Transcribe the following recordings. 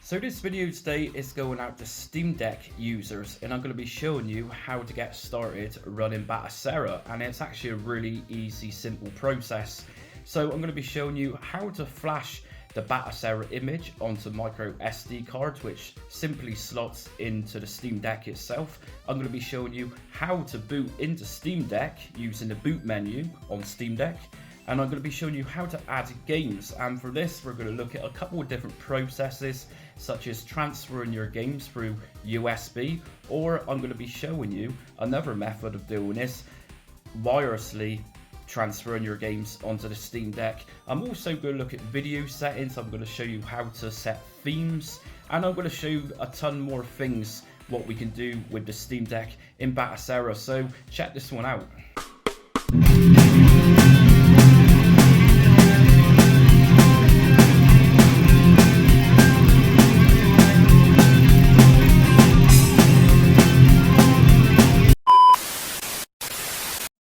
So this video today is going out to Steamdeck users, and I'm going to be showing you how to get started running Batocera, and it's actually a really easy, simple process. So I'm going to be showing you how to flash the Batocera image onto micro SD cards, which simply slots into the Steamdeck itself. I'm going to be showing you how to boot into Steamdeck using the boot menu on Steamdeck. And I'm going to be showing you how to add games, and for this we're going to look at a couple of different processes such as transferring your games through USB, or I'm going to be showing you another method of doing this, wirelessly transferring your games onto the Steam Deck. I'm also going to look at video settings. I'm going to show you how to set themes, and I'm going to show you a ton more things what we can do with the Steam Deck in Batocera, so check this one out.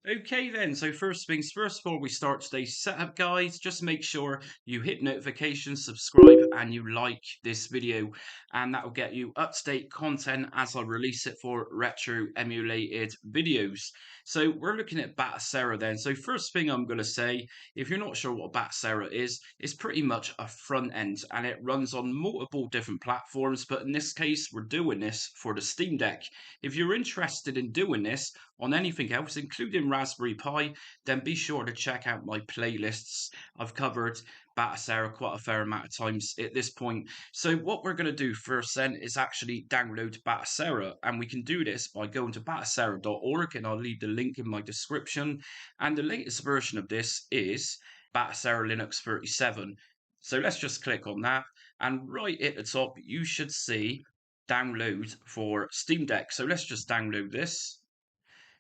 Okay then, so first things first, before we start today's setup guys, just make sure you hit notifications, subscribe, and you like this video, and that will get you up-to-date content as I release it for retro emulated videos. So we're looking at Batocera then. So first thing I'm going to say, if you're not sure what Batocera is, it's pretty much a front end, and it runs on multiple different platforms, but in this case we're doing this for the Steam Deck. If you're interested in doing this on anything else, including Raspberry Pi, then be sure to check out my playlists. I've covered Batocera quite a fair amount of times at this point. So what we're going to do first then is actually download Batocera, and we can do this by going to batocera.org, and I'll leave the link in my description. And the latest version of this is Batocera Linux 37. So let's just click on that, and right at the top you should see download for Steam Deck. So let's just download this.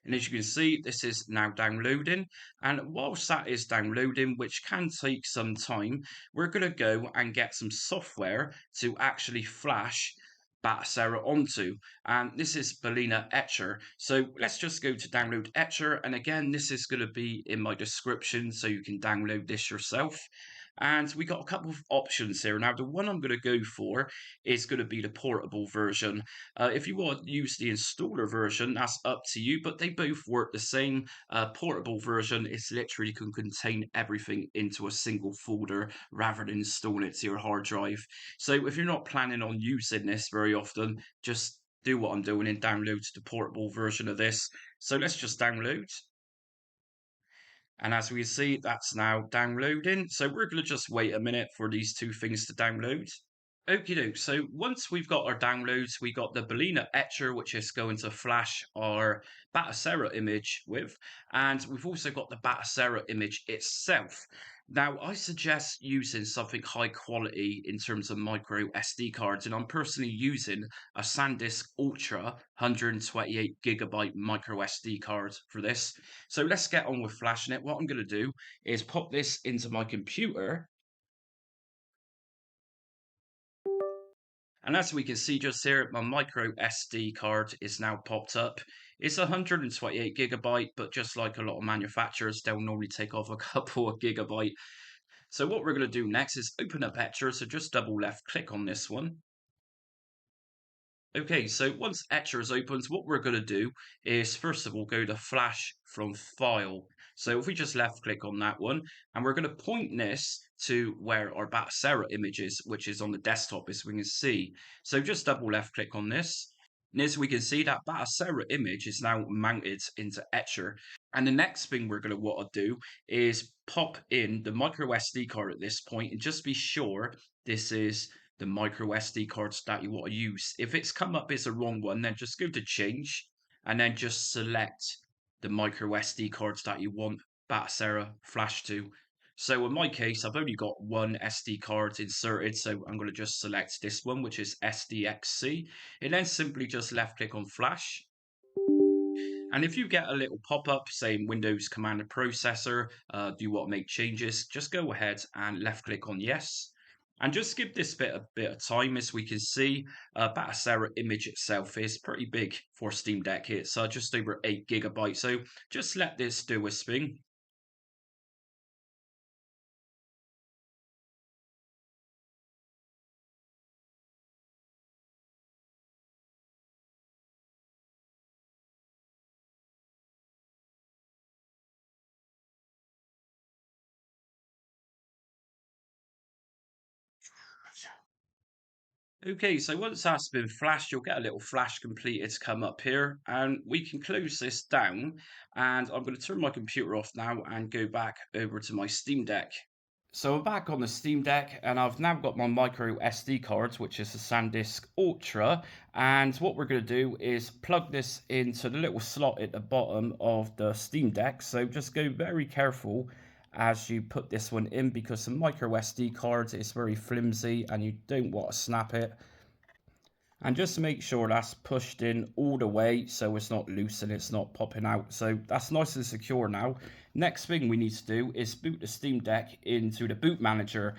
And as you can see, this is now downloading. And whilst that is downloading, which can take some time, we're going to go and get some software to actually flash Batocera onto. And this is Balena Etcher. So let's just go to download Etcher. And again, this is going to be in my description, so you can download this yourself. And we got a couple of options here. Now, the one I'm going to go for is going to be the portable version. If you want to use the installer version, that's up to you, but they both work the same. Portable version is literally can contain everything into a single folder rather than installing it to your hard drive. So if you're not planning on using this very often, just do what I'm doing and download the portable version of this. So let's just download. And as we see, that's now downloading. So we're going to just wait a minute for these two things to download. Okie doke, so once we've got our downloads, we got the Balena Etcher, which is going to flash our Batocera image with, and we've also got the Batocera image itself. Now, I suggest using something high quality in terms of micro SD cards, and I'm personally using a SanDisk Ultra 128 gigabyte micro SD card for this. So let's get on with flashing it. What I'm going to do is pop this into my computer. And as we can see just here, my micro SD card is now popped up. It's 128 gigabyte, but just like a lot of manufacturers, they'll normally take off a couple of gigabyte. So what we're going to do next is open up Etcher. So just double left click on this one. Okay, so once Etcher is opened, what we're going to do is first of all go to Flash from File. So if we just left click on that one, and we're going to point this to where our Batocera image is, which is on the desktop, as we can see. So just double left click on this. And as we can see, that Batocera image is now mounted into Etcher. And the next thing we're going to want to do is pop in the micro SD card at this point, and just be sure this is the micro SD cards that you want to use. If it's come up as the wrong one, then just go to change and then just select the micro SD cards that you want Batocera flash to. So in my case, I've only got one SD card inserted, so I'm going to just select this one, which is SDXC, and then simply just left click on flash. And if you get a little pop-up saying Windows Command Processor, do you want to make changes, just go ahead and left click on yes. And just give this bit of time. As we can see, Batocera image itself is pretty big for Steam Deck. It's just over 8 gigabytes. So just let this do a thing. Okay, so once that's been flashed, you'll get a little flash completed to come up here, and we can close this down. And I'm going to turn my computer off now and go back over to my Steam Deck. So I'm back on the Steam Deck, and I've now got my micro SD cards, which is the SanDisk Ultra. And what we're going to do is plug this into the little slot at the bottom of the Steam Deck. So just go very careful as you put this one in, because the micro SD card is very flimsy and you don't want to snap it. And just make sure that's pushed in all the way so it's not loose and it's not popping out. So that's nice and secure now. Next thing we need to do is boot the Steam Deck into the boot manager.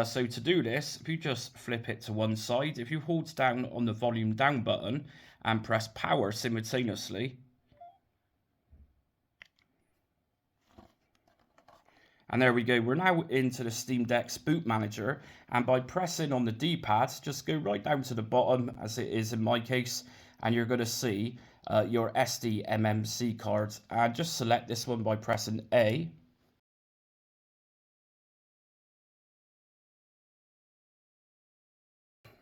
So to do this, if you just flip it to one side, if you hold down on the volume down button and press power simultaneously, and there we go, we're now into the Steam Deck's boot manager, and by pressing on the D-pad, just go right down to the bottom, as it is in my case, and you're going to see your SDMMC card, and just select this one by pressing A.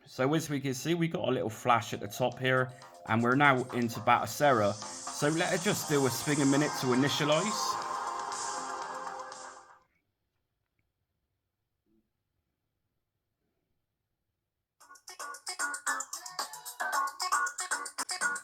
So as we can see, we got a little flash at the top here, and we're now into Batocera. So let it just do a spin a minute to initialize.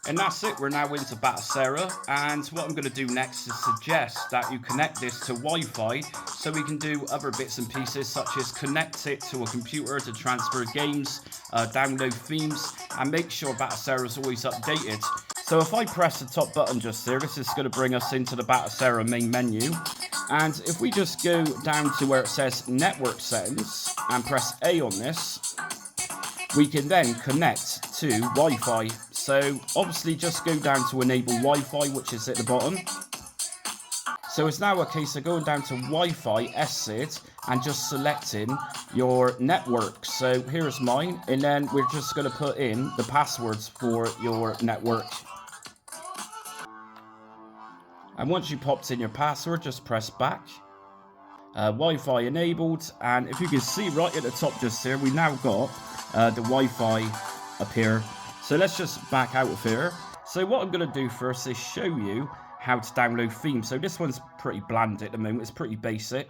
And that's it, we're now into Batocera, and what I'm going to do next is suggest that you connect this to Wi-Fi so we can do other bits and pieces, such as connect it to a computer to transfer games, download themes, and make sure Batocera is always updated. So if I press the top button just here, this is going to bring us into the Batocera main menu. And if we just go down to where it says network settings and press A on this, we can then connect to Wi-Fi. So obviously just go down to enable Wi-Fi, which is at the bottom. So it's now a case of going down to Wi-Fi SSID and just selecting your network. So here's mine, and then we're just going to put in the passwords for your network. And once you popped in your password, just press back. Wi-Fi enabled, and if you can see right at the top just here, we now got the Wi-Fi up here. So let's just back out of here. So what I'm going to do first is show you how to download themes. So this one's pretty bland at the moment, it's pretty basic.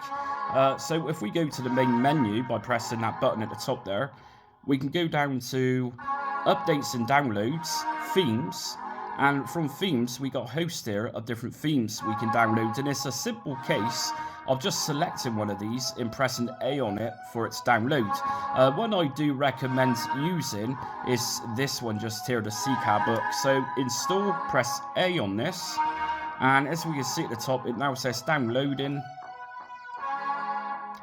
So if we go to the main menu by pressing that button at the top there, we can go down to updates and downloads, themes, and from themes we got a host here of different themes we can download, and it's a simple case of just selecting one of these and pressing A on it for its download. One I do recommend using is this one just here, the CCAR book. So install, press A on this, and as we can see at the top, it now says downloading.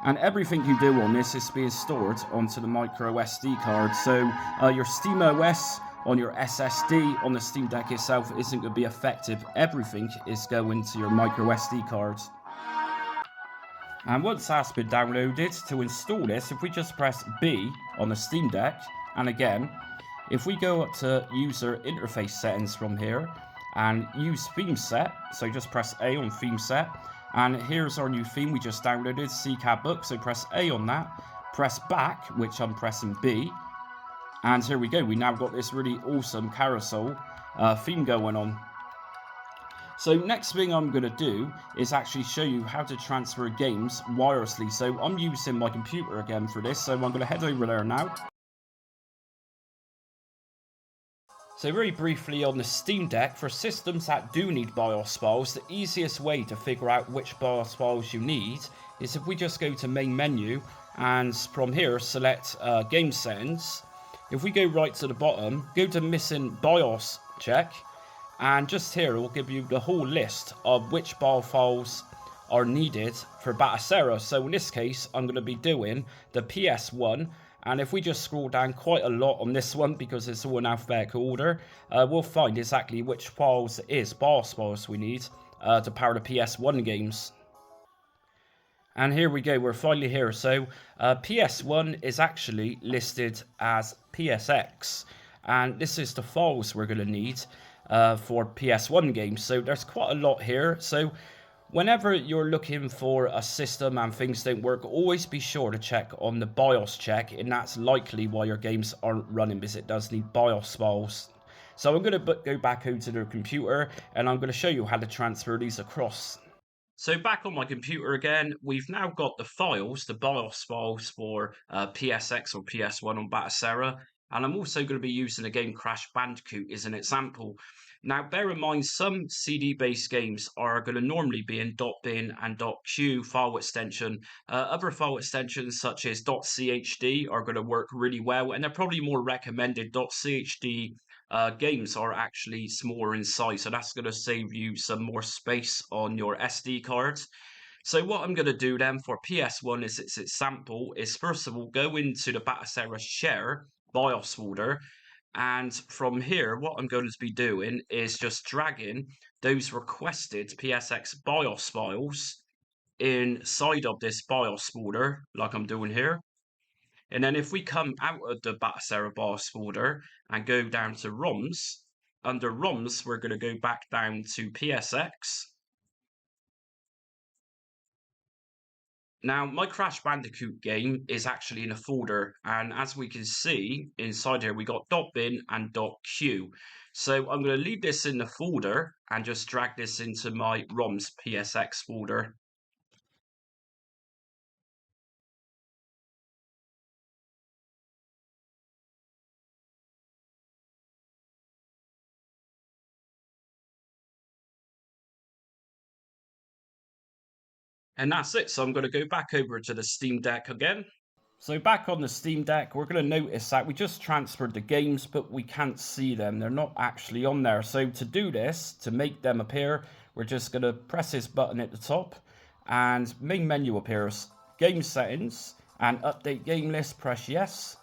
And everything you do on this is being stored onto the micro SD card. So your SteamOS on your SSD on the Steam Deck itself isn't going to be effective. Everything is going to your micro SD card. And once that's been downloaded, to install this, if we just press B on the Steam Deck, and again, if we go up to user interface settings from here and use theme set, so just press A on theme set, and here's our new theme we just downloaded, CCAR book, so press A on that, press back, which I'm pressing B, and here we go, we now got this really awesome carousel theme going on. So next thing I'm going to do is actually show you how to transfer games wirelessly. So I'm using my computer again for this, so I'm going to head over there now. So very briefly on the Steam Deck, for systems that do need BIOS files, the easiest way to figure out which BIOS files you need is if we just go to main menu and from here select game settings. If we go right to the bottom, go to missing BIOS check, and just here it will give you the whole list of which BIOS files are needed for Batocera. So in this case, I'm going to be doing the PS1. And if we just scroll down quite a lot on this one, because it's all in alphabetical order, we'll find exactly which files it is, BIOS files we need to power the PS1 games. And here we go, we're finally here. So PS1 is actually listed as PSX. And this is the files we're going to need for PS1 games. So there's quite a lot here. So Whenever you're looking for a system and things don't work, always be sure to check on the BIOS check, and that's likely why your games aren't running, because it does need BIOS files. So I'm going to go back out to the computer and I'm going to show you how to transfer these across. So back on my computer again, we've now got the files, the BIOS files for PSX or PS1 on Batocera, and I'm also going to be using the game Crash Bandicoot as an example. Now, bear in mind, some CD-based games are going to normally be in .bin and .q file extension. Other file extensions, such as .chd, are going to work really well, and they're probably more recommended. .chd games are actually smaller in size, so that's going to save you some more space on your SD cards. So what I'm going to do then for PS1 is its example is first of all go into the Batocera share BIOS folder, and from here what I'm going to be doing is just dragging those requested PSX BIOS files inside of this BIOS folder like I'm doing here. And then if we come out of the Batocera BIOS folder and go down to ROMs, under ROMs, we're going to go back down to PSX. Now, my Crash Bandicoot game is actually in a folder, and as we can see inside here, we got .bin and .q. So I'm going to leave this in the folder and just drag this into my ROMs PSX folder. And that's it. So I'm going to go back over to the Steam Deck again. So back on the Steam Deck, we're going to notice that we just transferred the games, but we can't see them. They're not actually on there. So to do this, to make them appear, we're just going to press this button at the top and main menu appears. Game settings and update game list, press yes.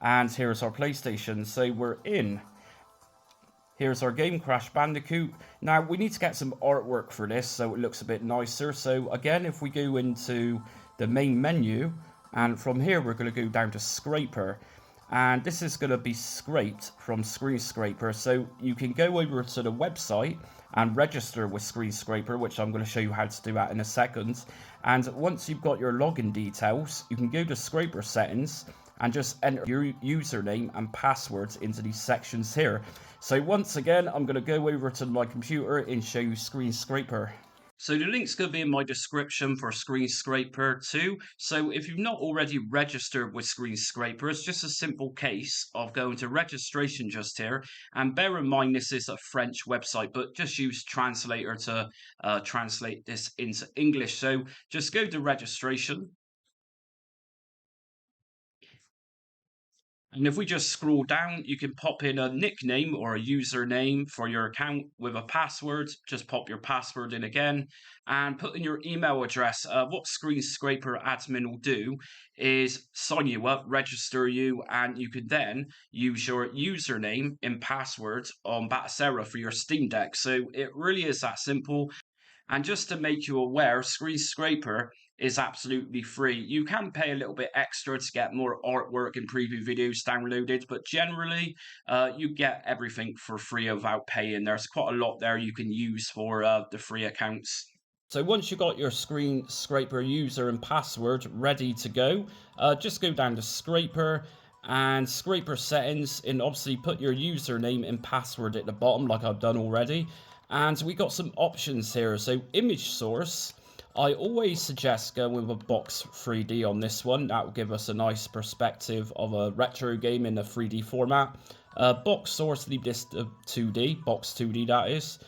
And here's our PlayStation. So we're in. Here's our game, Crash Bandicoot. Now, we need to get some artwork for this so it looks a bit nicer. So again, if we go into the main menu, and from here we're going to go down to Scraper. And this is going to be scraped from Screen Scraper. So you can go over to the website and register with Screen Scraper, which I'm going to show you how to do that in a second. And once you've got your login details, you can go to Scraper settings and just enter your username and passwords into these sections here. So once again, I'm going to go over to my computer and show you Screen Scraper. So the link's going to be in my description for Screen Scraper too. So if you've not already registered with Screen Scraper, it's just a simple case of going to registration just here. And bear in mind, this is a French website, but just use translator to translate this into English. So just go to registration. And if we just scroll down, you can pop in a nickname or a username for your account with a password. Just pop your password in again and put in your email address. What Screen Scraper admin will do is sign you up, register you, and you can then use your username and password on Batocera for your Steam Deck. So it really is that simple. And just to make you aware, Screen Scraper is absolutely free. You can pay a little bit extra to get more artwork and preview videos downloaded, but generally you get everything for free without paying. There's quite a lot there you can use for the free accounts. So once you've got your Screen Scraper user and password ready to go, just go down to Scraper and Scraper settings, and obviously put your username and password at the bottom like I've done already. And we got some options here. So image source, I always suggest going with a box 3D on this one. That will give us a nice perspective of a retro game in a 3D format. Box source, leave this to 2D, box 2D that is.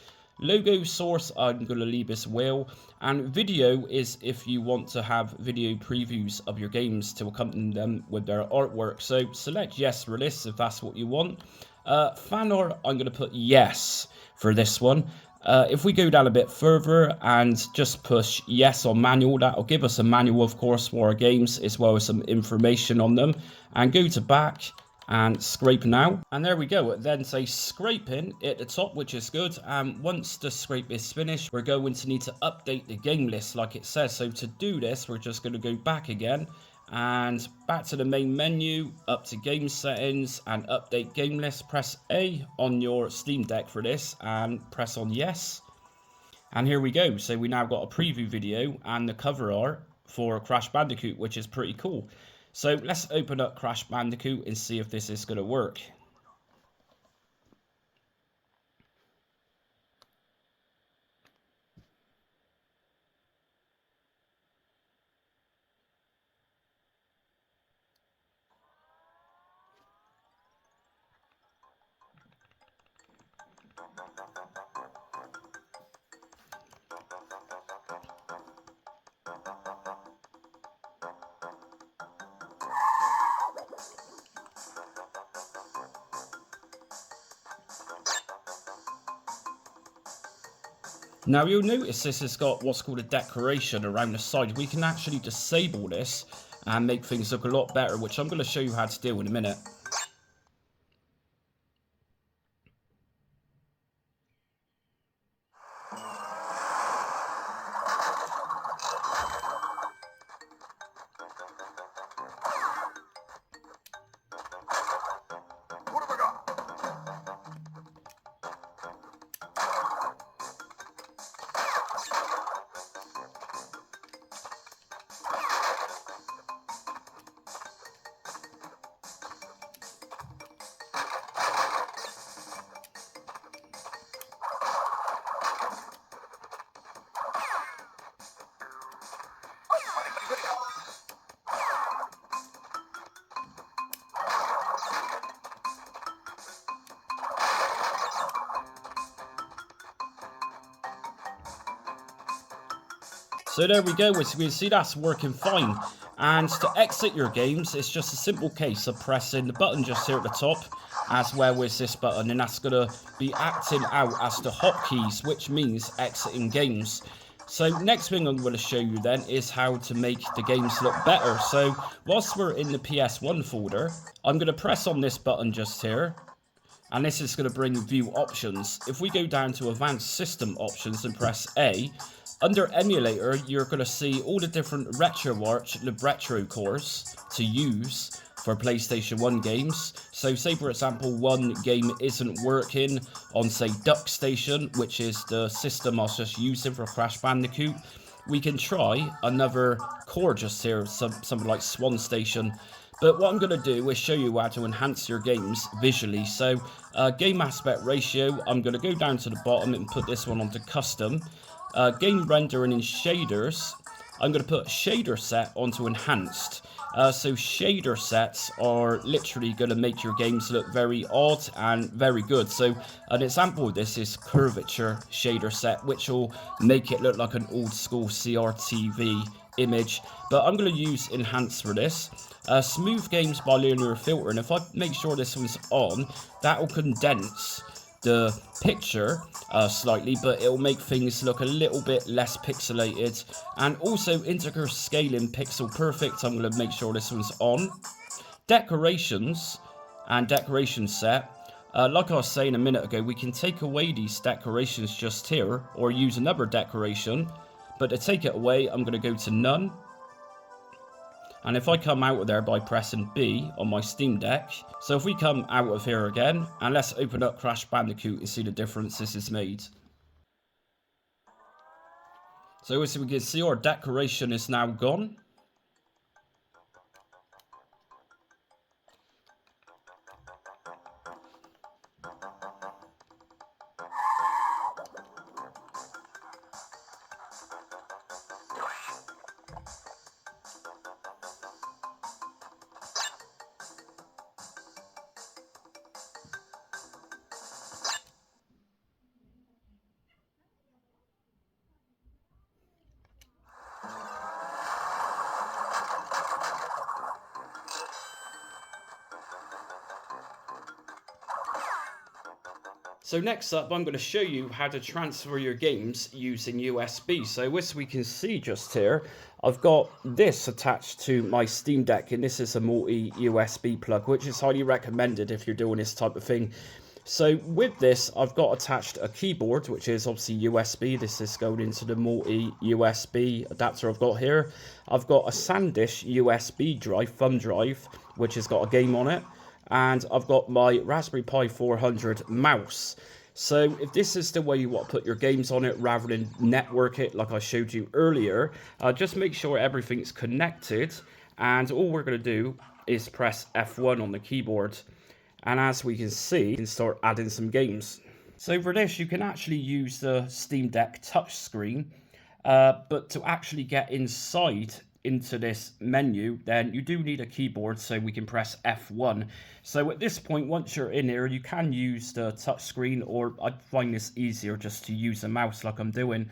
Logo source, I'm going to leave this wheel. And video is if you want to have video previews of your games to accompany them with their artwork. So select yes for this if that's what you want. Fan art, I'm going to put yes for this one. If we go down a bit further and just push yes on manual, that will give us a manual, of course, for our games, as well as some information on them. And go to back and scrape now. And there we go. It then says scraping at the top, which is good. And once the scrape is finished, we're going to need to update the game list like it says. So to do this, we're just going to go back again and back to the main menu, up to game settings and update game list. Press A on your Steam Deck for this and press on yes. And here we go. So we now got a preview video and the cover art for Crash Bandicoot, which is pretty cool. So let's open up Crash Bandicoot and see if this is going to work. Now you'll notice this has got what's called a decoration around the side. We can actually disable this and make things look a lot better, which I'm going to show you how to do in a minute. So there we go, as you can see that's working fine. And to exit your games, it's just a simple case of pressing the button just here at the top, as well as this button, and that's going to be acting out as the hotkeys, which means exiting games. So next thing I'm going to show you then is how to make the games look better. So whilst we're in the PS1 folder, I'm going to press on this button just here. And this is going to bring view options. If we go down to advanced system options and press A, under emulator, you're going to see all the different retro cores to use for PlayStation 1 games. So say for example, one game isn't working on say Duck Station, which is the system I was just using for Crash Bandicoot. We can try another core just here, something like Swan Station. But what I'm going to do is show you how to enhance your games visually. So game aspect ratio, I'm going to go down to the bottom and put this one onto custom. Game rendering and shaders, I'm going to put shader set onto enhanced. So shader sets are literally going to make your games look very odd and very good. So an example of this is curvature shader set, which will make it look like an old school CRTV image, but I'm going to use enhance for this. Smooth games by linear filter, and if I make sure this one's on, that will condense the picture slightly, but it'll make things look a little bit less pixelated. And also integer scaling pixel perfect, I'm going to make sure this one's on. Decorations and decoration set, like I was saying a minute ago, we can take away these decorations just here or use another decoration. But to take it away, I'm going to go to none. And if I come out of there by pressing B on my Steamdeck, so if we come out of here again, and let's open up Crash Bandicoot and see the difference this has made. So as we can see, our decoration is now gone. So next up, I'm going to show you how to transfer your games using USB. So as we can see just here, I've got this attached to my Steamdeck, and this is a multi-USB plug, which is highly recommended if you're doing this type of thing. So with this, I've got attached a keyboard, which is obviously USB. This is going into the multi-USB adapter I've got here. I've got a SanDisk USB drive, thumb drive, which has got a game on it. And I've got my Raspberry Pi 400 mouse. So if this is the way you want to put your games on it rather than network it like I showed you earlier, just make sure everything's connected, and all we're going to do is press F1 on the keyboard. And as we can see, you can start adding some games. So for this, you can actually use the Steamdeck touchscreen, but to actually get inside into this menu, then you do need a keyboard, so we can press F1. So at this point, once you're in here, you can use the touchscreen, or I'd find this easier just to use a mouse like I'm doing.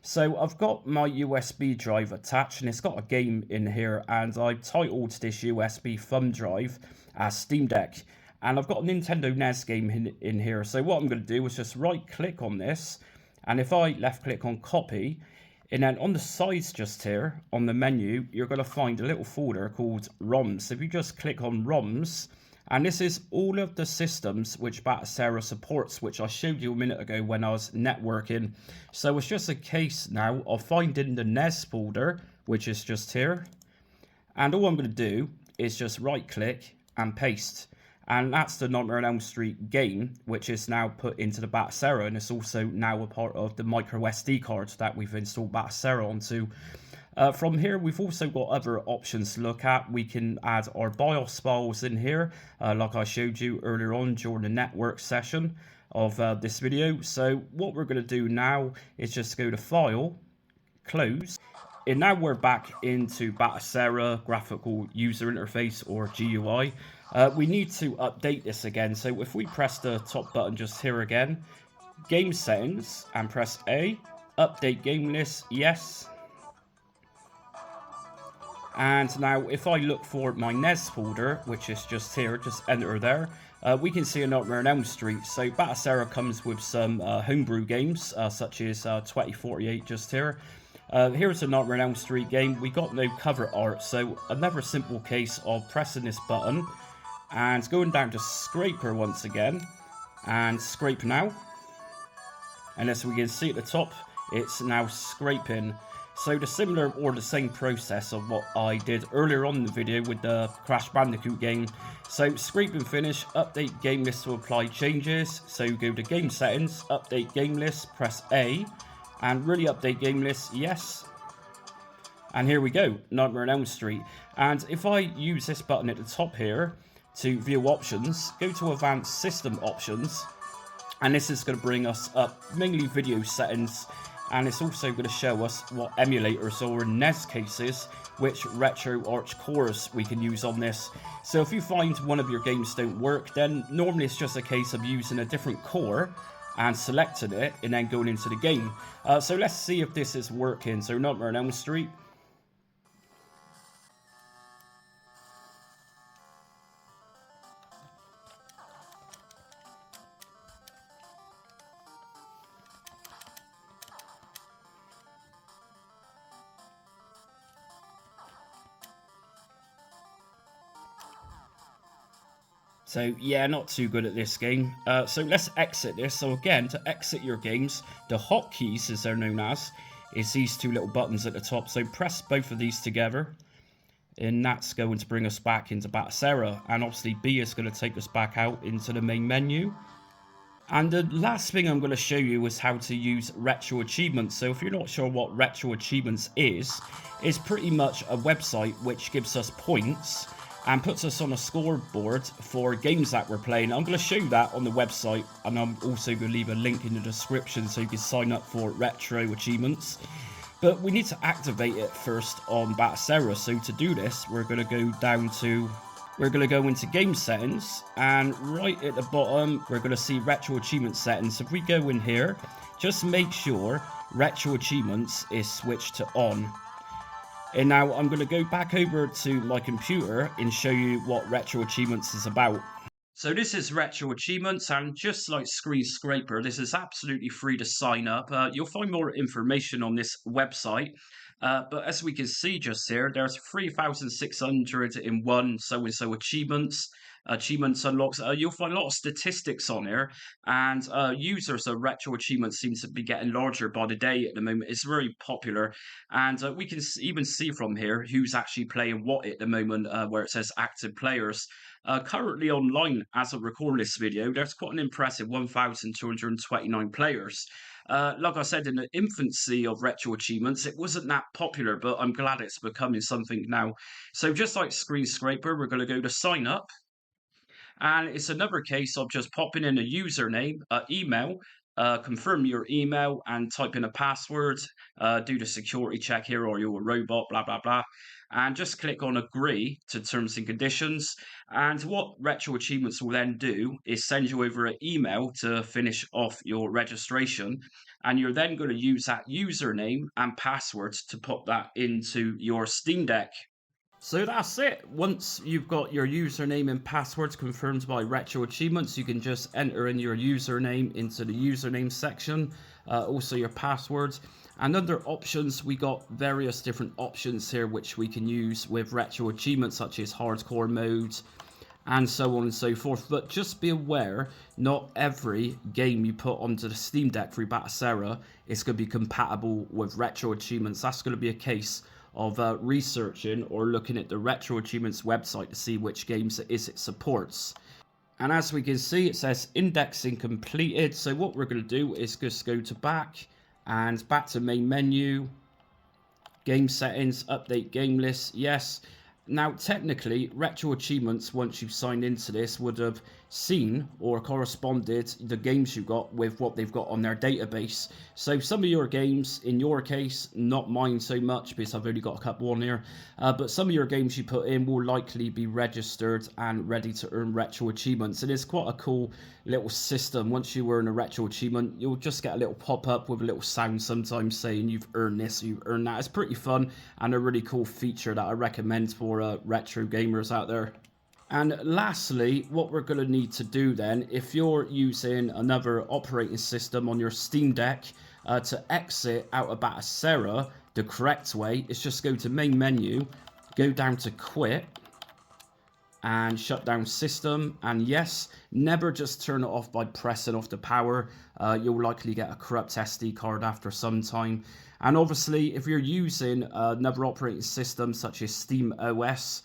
So I've got my USB drive attached, and it's got a game in here, and I've titled this USB thumb drive as Steamdeck. And I've got a Nintendo NES game in here. So what I'm going to do is just right click on this, and if I left click on copy, and then on the sides just here, on the menu, you're going to find a little folder called ROMs. So if you just click on ROMs, and this is all of the systems which Batocera supports, which I showed you a minute ago when I was networking. So it's just a case now of finding the NES folder, which is just here. And all I'm going to do is just right click and paste. And that's the Nightmare on Elm Street game, which is now put into the Batocera, and it's also now a part of the micro SD cards that we've installed Batocera onto. From here, we've also got other options to look at. We can add our BIOS files in here, like I showed you earlier on during the network session of this video. So what we're going to do now is just go to File, Close. And now we're back into Batocera graphical user interface, or GUI. We need to update this again. So if we press the top button just here again, game settings, and press A, update game list, yes. And now if I look for my NES folder, which is just here, just enter there, we can see a Nightmare on Elm Street. So Batocera comes with some homebrew games, such as 2048 just here. Here's a Nightmare on Elm Street game. We got no cover art, so another simple case of pressing this button and going down to Scraper once again, and Scrape Now. And as we can see at the top, it's now scraping. So the similar or the same process of what I did earlier on in the video with the Crash Bandicoot game. So scrape and finish, update game list to apply changes. So go to game settings, update game list, press A. And really update game list, yes. And here we go, Nightmare on Elm Street. And if I use this button at the top here to view options, go to advanced system options. And this is going to bring us up mainly video settings. And it's also going to show us what emulators or in NES cases, which RetroArch cores we can use on this. So if you find one of your games don't work, then normally it's just a case of using a different core and selecting it and then going into the game. So let's see if this is working. So Nightmare on Elm Street. So yeah, not too good at this game. So let's exit this. So again, to exit your games, the hotkeys, as they're known as, is these two little buttons at the top. So press both of these together, and that's going to bring us back into Batocera. And obviously B is going to take us back out into the main menu. And the last thing I'm going to show you is how to use Retro Achievements. So if you're not sure what Retro Achievements is, it's pretty much a website which gives us points and puts us on a scoreboard for games that we're playing. I'm going to show you that on the website, and I'm also going to leave a link in the description so you can sign up for Retro Achievements. But we need to activate it first on Batocera. So to do this, we're going to go down to, we're going to go into game settings, and right at the bottom, we're going to see Retro Achievement settings. If we go in here, just make sure Retro Achievements is switched to on. And now I'm going to go back over to my computer and show you what Retro Achievements is about. So this is Retro Achievements, and just like Screen Scraper, this is absolutely free to sign up. You'll find more information on this website. But as we can see just here, there's 3,601 so-and-so achievements. achievements unlocks, you'll find a lot of statistics on here, and users of retro achievements seem to be getting larger by the day at the moment. It's very popular, and we can even see from here who's actually playing what at the moment, where it says active players. Currently online, as of recording this video, there's quite an impressive 1,229 players. Like I said, in the infancy of retro achievements, it wasn't that popular, but I'm glad it's becoming something now. So just like Screen Scraper, we're going to go to sign up. And it's another case of just popping in a username, email, confirm your email and type in a password, do the security check here or you're a robot, blah, blah, blah. And just click on agree to terms and conditions. And what Retro Achievements will then do is send you over an email to finish off your registration. And you're then going to use that username and password to put that into your Steam Deck. So that's it. Once you've got your username and passwords confirmed by Retro Achievements, you can just enter in your username into the username section, also your passwords. And under options, we got various different options here which we can use with Retro Achievements, such as hardcore modes and so on and so forth. But just be aware, not every game you put onto the Steam Deck through Batocera is going to be compatible with Retro Achievements. That's going to be a case of researching or looking at the Retro Achievements website to see which games it supports. And as we can see, it says indexing completed. So what we're going to do is just go to back to main menu, game settings, update game list, yes. Now, technically, Retro Achievements, once you've signed into this, would have seen or corresponded the games you got with what they've got on their database. So some of your games, in your case, not mine so much because I've only got a couple on here, but some of your games you put in will likely be registered and ready to earn Retro Achievements. It is quite a cool little system. Once you earn a Retro Achievement, you'll just get a little pop-up with a little sound sometimes saying you've earned this, you've earned that. It's pretty fun and a really cool feature that I recommend for retro gamers out there. And lastly, what we're going to need to do then, if you're using another operating system on your Steam Deck, to exit out of Batocera, the correct way is just go to main menu, go down to quit, and shut down system. And yes, never just turn it off by pressing off the power. You'll likely get a corrupt SD card after some time. And obviously, if you're using another operating system such as Steam OS,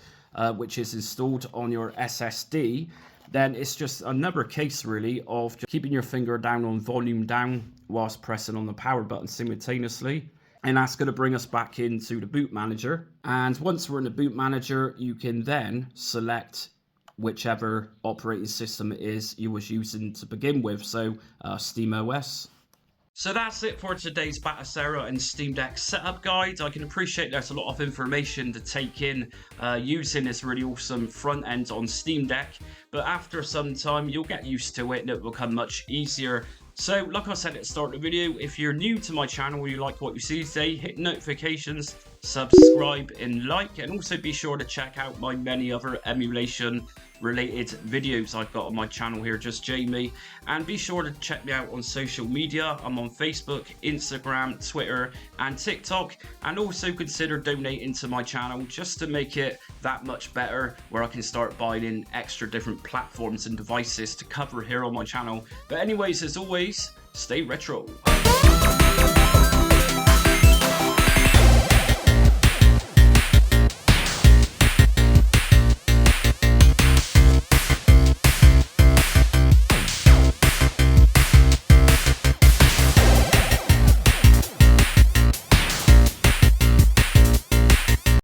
which is installed on your SSD, then it's just another case really of just keeping your finger down on volume down whilst pressing on the power button simultaneously. And that's going to bring us back into the boot manager. And once we're in the boot manager, you can then select whichever operating system it is you was using to begin with. So Steam OS. So that's it for today's Batocera and Steam Deck setup guide. I can appreciate there's a lot of information to take in using this really awesome front end on Steam Deck, but after some time you'll get used to it and it will become much easier. So like I said at the start of the video, if you're new to my channel or you like what you see today, hit notifications, subscribe and like, and also be sure to check out my many other emulation related videos I've got on my channel here, just Jamie. And be sure to check me out on social media. I'm on Facebook, Instagram, Twitter and TikTok, and also consider donating to my channel just to make it that much better, where I can start buying in extra different platforms and devices to cover here on my channel. But anyways, as always, stay retro.